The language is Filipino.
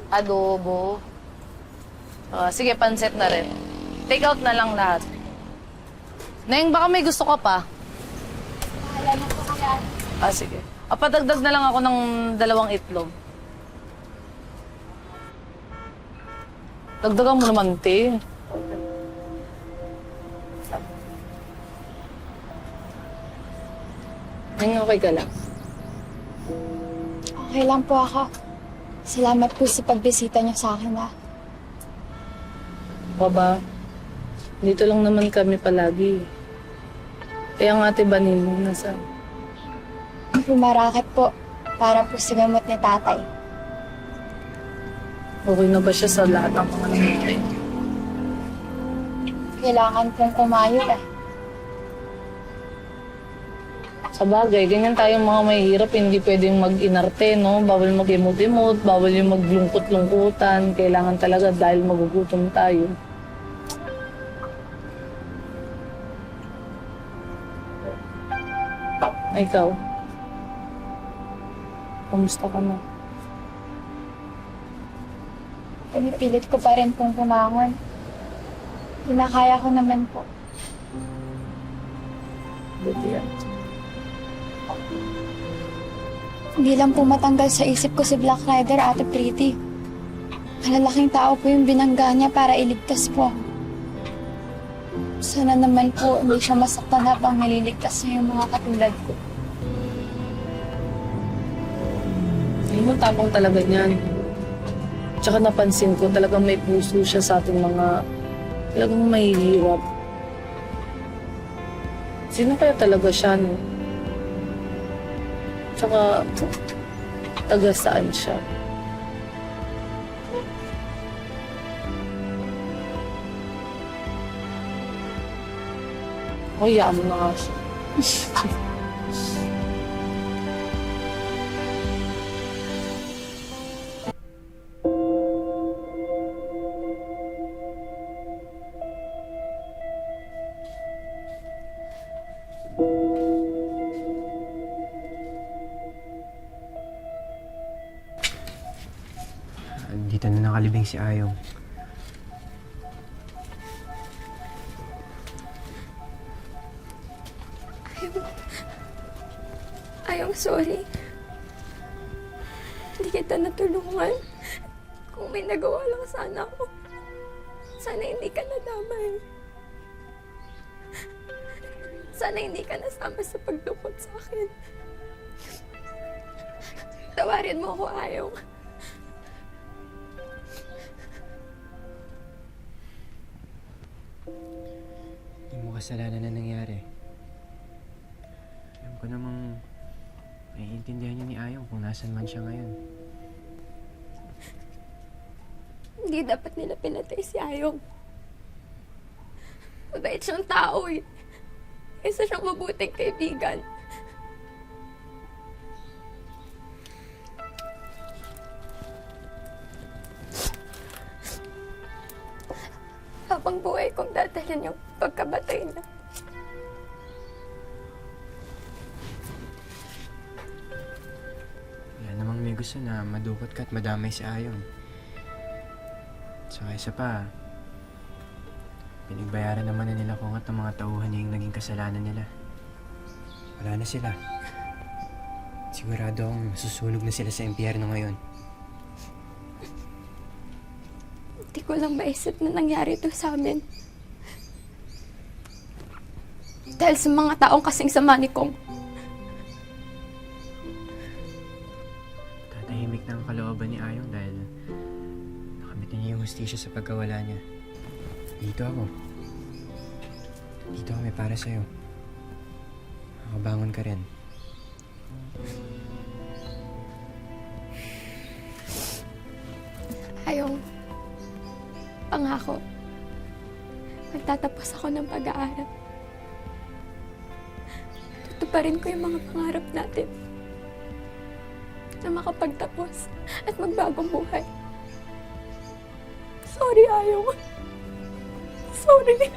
adobo. Sige, pansit na rin. Take out na lang lahat. Neng, baka may gusto ka pa. Bahala na po kaya. Sige. Padagdag na lang ako ng 2 itlog. Dagdagan mo naman, te. Neng, okay ka lang? Okay lang po ako. Salamat po sa pagbisita niyo sa akin, ha. Baba, dito lang naman kami palagi. Kaya ang ate Banin nasa... Pumarakit po para po sa gamot ni tatay. Okay na ba siya sa lahat ng mga nangyari? Kailangan pong kumayo, eh. Sa bagay, ganyan tayong mga mahihirap, hindi pwedeng mag-inarte, no? Bawal mag-imot-imot, bawal yung maglungkot-lungkutan. Kailangan talaga dahil magugutom tayo. Ikaw? Kamusta ka na? Pinipilit ko pa rin pong pumangon. Kinakaya ko naman po. Buti yan. Hindi lang po matanggal sa isip ko si Black Rider, Ate Pretty. Malalaking tao po yung binangga niya para iligtas po ako. Sana naman po hindi siya masaktan habang nililigtas niya yung mga katulad ko. Hindi mo tapang talaga niyan. Tsaka napansin ko talagang may puso siya sa ating mga talagang mahihirap. Sino kaya talaga siya, no? Tsaka, taga saan siya? O, yaan mo na nga siya. Dito na nakalibing si Ayong. Ayong, sorry. Hindi kita natulungan. Kung may nagawa lang sana ako, sana hindi ka nadamay. Sana hindi ka nasama sa paglungkot sa akin. Tawarin mo ako, Ayong. Hindi mo kasalanan na nangyari. Alam ko namang naiintindihan niya ni Ayong kung nasan man siya ngayon. Hindi dapat nila pinatay si Ayong. Mabait siyang tao eh. Isa siyang mabuting kaibigan. Habang buhay kong dadalhin yung pagkabatay niya. Wala namang may gusto na madukot ka at madamay si Ayong. Saka isa pa, pinagbayaran naman na nila kung at ng mga tauhan niya yung naging kasalanan nila. Wala na sila. Sigurado akong susunog na sila sa impyerno ngayon. Hindi ko lang maisip na nangyari ito sa amin. Dahil sa mga taong kasing sama ni Kong. Tatahimik na ang kalooban ni Ayong dahil nakamit na niya yung hustisya sa pagkawala niya. Dito ako. Dito kami para sa'yo. Makabangon ka rin. Ayong, pangako, magtatapos ako ng pag-aaral. Tutuparin ko yung mga pangarap natin na makapagtapos at magbagong buhay. Sorry, Ayong. Sorry.